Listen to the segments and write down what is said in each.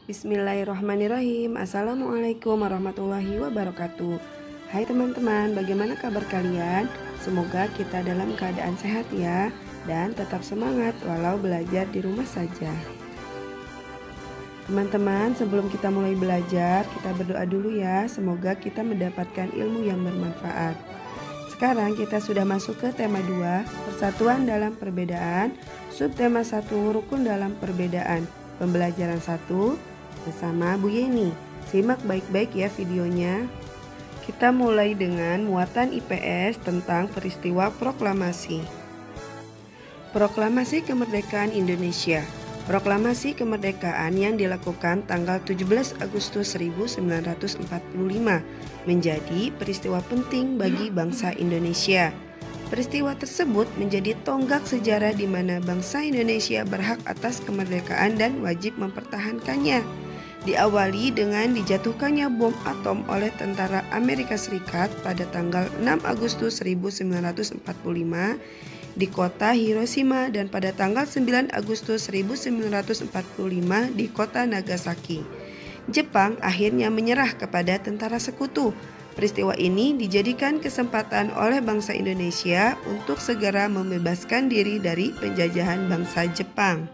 Bismillahirrahmanirrahim. Assalamualaikum warahmatullahi wabarakatuh. Hai teman-teman, bagaimana kabar kalian? Semoga kita dalam keadaan sehat ya, dan tetap semangat walau belajar di rumah saja. Teman-teman, sebelum kita mulai belajar, kita berdoa dulu ya. Semoga kita mendapatkan ilmu yang bermanfaat. Sekarang kita sudah masuk ke tema 2, persatuan dalam perbedaan. Subtema 1, rukun dalam perbedaan. Pembelajaran 1 bersama Bu Yeni. Simak baik-baik ya videonya. Kita mulai dengan muatan IPS tentang peristiwa proklamasi. Proklamasi Kemerdekaan Indonesia. Proklamasi kemerdekaan yang dilakukan tanggal 17 Agustus 1945 menjadi peristiwa penting bagi bangsa Indonesia. Peristiwa tersebut menjadi tonggak sejarah di mana bangsa Indonesia berhak atas kemerdekaan dan wajib mempertahankannya. Diawali dengan dijatuhkannya bom atom oleh tentara Amerika Serikat pada tanggal 6 Agustus 1945 di kota Hiroshima dan pada tanggal 9 Agustus 1945 di kota Nagasaki. Jepang akhirnya menyerah kepada tentara sekutu. Peristiwa ini dijadikan kesempatan oleh bangsa Indonesia untuk segera membebaskan diri dari penjajahan bangsa Jepang.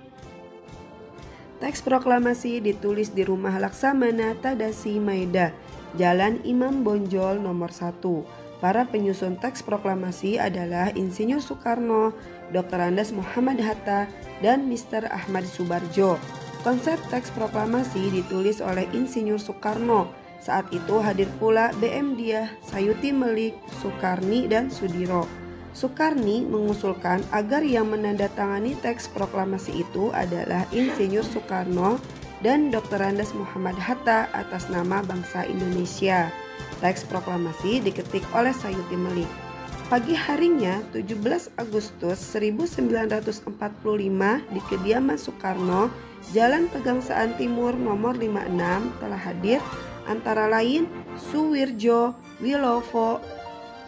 Teks proklamasi ditulis di Rumah Laksamana Tadashi Maeda, Jalan Imam Bonjol nomor 1. Para penyusun teks proklamasi adalah Insinyur Soekarno, Dr. Andes Muhammad Hatta, dan Mr. Ahmad Subarjo. Konsep teks proklamasi ditulis oleh Insinyur Soekarno. Saat itu hadir pula BM Diah, Sayuti Melik, Soekarni, dan Sudiro. Soekarni mengusulkan agar yang menandatangani teks proklamasi itu adalah Insinyur Soekarno dan Dr. Andes Muhammad Hatta atas nama bangsa Indonesia. Teks proklamasi diketik oleh Sayuti Melik. Pagi harinya 17 Agustus 1945 di kediaman Soekarno, Jalan Pegangsaan Timur nomor 56 telah hadir antara lain Suwirjo Wilowo,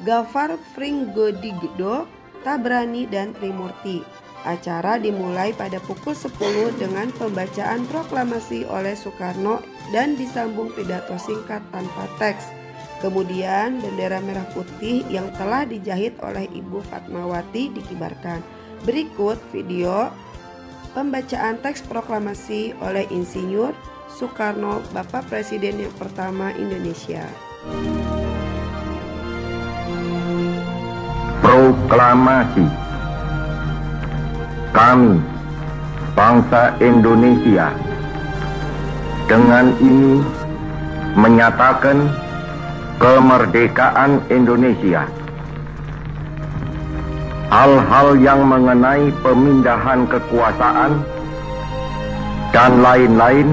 Gafar Pringgodigdo, Tabrani, dan Trimurti. Acara dimulai pada pukul 10 dengan pembacaan proklamasi oleh Soekarno dan disambung pidato singkat tanpa teks. Kemudian bendera merah putih yang telah dijahit oleh Ibu Fatmawati dikibarkan. Berikut video pembacaan teks proklamasi oleh Insinyur Soekarno, Bapak Presiden yang pertama Indonesia. Proklamasi. Kami, bangsa Indonesia, dengan ini menyatakan kemerdekaan Indonesia. Hal-hal yang mengenai pemindahan kekuasaan dan lain-lain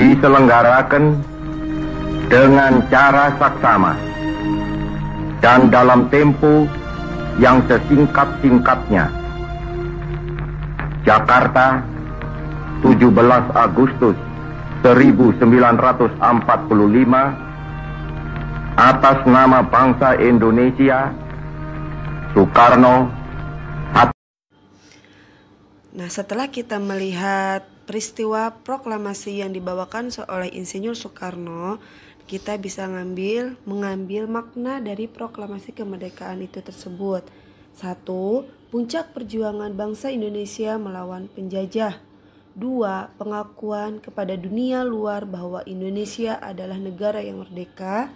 diselenggarakan dengan cara saksama dan dalam tempo yang sesingkat-singkatnya. Jakarta, 17 Agustus 1945, atas nama bangsa Indonesia, Soekarno, Hatta. Nah, setelah kita melihat peristiwa proklamasi yang dibawakan oleh Insinyur Soekarno, kita bisa mengambil makna dari proklamasi kemerdekaan itu tersebut. 1. Puncak perjuangan bangsa Indonesia melawan penjajah. 2. Pengakuan kepada dunia luar bahwa Indonesia adalah negara yang merdeka.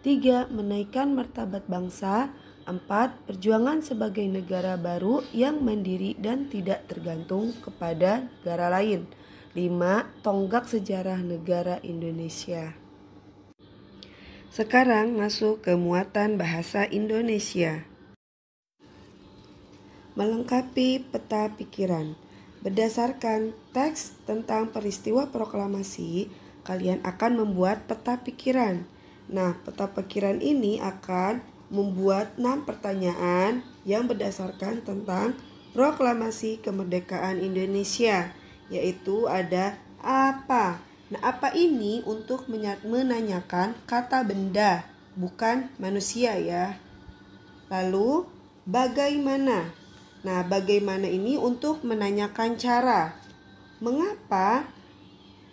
3. Menaikkan martabat bangsa. 4. Perjuangan sebagai negara baru yang mandiri dan tidak tergantung kepada negara lain. 5. Tonggak sejarah negara Indonesia. Sekarang masuk ke muatan bahasa Indonesia. Melengkapi peta pikiran. Berdasarkan teks tentang peristiwa proklamasi, kalian akan membuat peta pikiran. Nah, peta pikiran ini akan membuat 6 pertanyaan yang berdasarkan tentang proklamasi kemerdekaan Indonesia, yaitu ada apa. Nah, apa ini untuk menanyakan kata benda, bukan manusia ya. Lalu, bagaimana? Nah, bagaimana ini untuk menanyakan cara. Mengapa?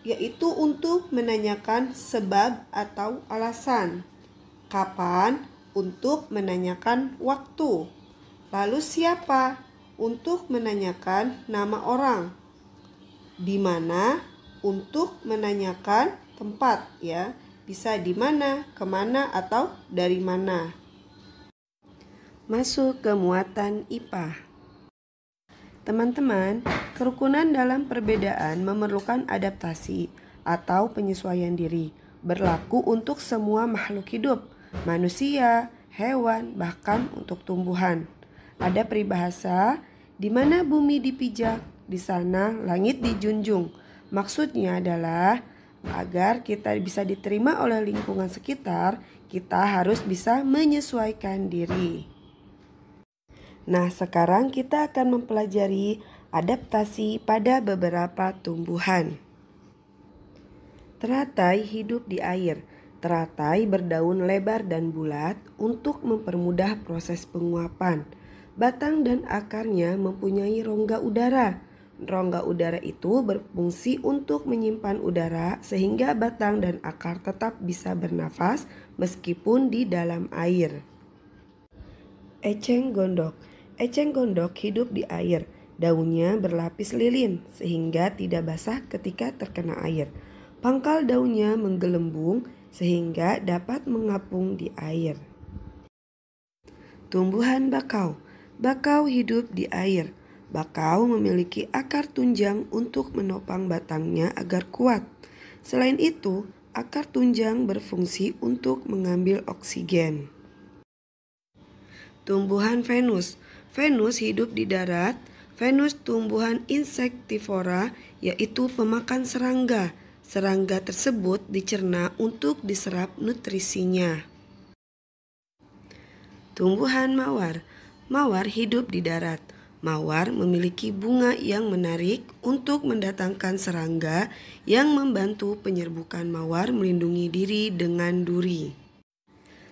yaitu untuk menanyakan sebab atau alasan. Kapan? Untuk menanyakan waktu. Lalu siapa? Untuk menanyakan nama orang. Di mana? Untuk menanyakan tempat, ya. Bisa di mana, kemana, atau dari mana. Masuk ke muatan IPA. Teman-teman, kerukunan dalam perbedaan memerlukan adaptasi atau penyesuaian diri. Berlaku untuk semua makhluk hidup, manusia, hewan, bahkan untuk tumbuhan. Ada peribahasa, di mana bumi dipijak, di sana langit dijunjung. Maksudnya adalah agar kita bisa diterima oleh lingkungan sekitar, kita harus bisa menyesuaikan diri. Nah, sekarang kita akan mempelajari adaptasi pada beberapa tumbuhan. Teratai hidup di air. Teratai berdaun lebar dan bulat untuk mempermudah proses penguapan. Batang dan akarnya mempunyai rongga udara. Rongga udara itu berfungsi untuk menyimpan udara sehingga batang dan akar tetap bisa bernafas meskipun di dalam air. Eceng gondok. Eceng gondok hidup di air. Daunnya berlapis lilin sehingga tidak basah ketika terkena air. Pangkal daunnya menggelembung sehingga dapat mengapung di air. Tumbuhan bakau. Bakau hidup di air. Bakau memiliki akar tunjang untuk menopang batangnya agar kuat. Selain itu, akar tunjang berfungsi untuk mengambil oksigen. Tumbuhan Venus. Venus hidup di darat. Venus tumbuhan insektivora, yaitu pemakan serangga. Serangga tersebut dicerna untuk diserap nutrisinya. Tumbuhan mawar. Mawar hidup di darat. Mawar memiliki bunga yang menarik untuk mendatangkan serangga yang membantu penyerbukan mawar melindungi diri dengan duri.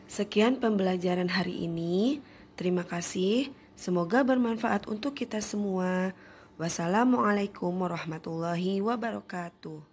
Sekian pembelajaran hari ini. Terima kasih. Semoga bermanfaat untuk kita semua. Wassalamualaikum warahmatullahi wabarakatuh.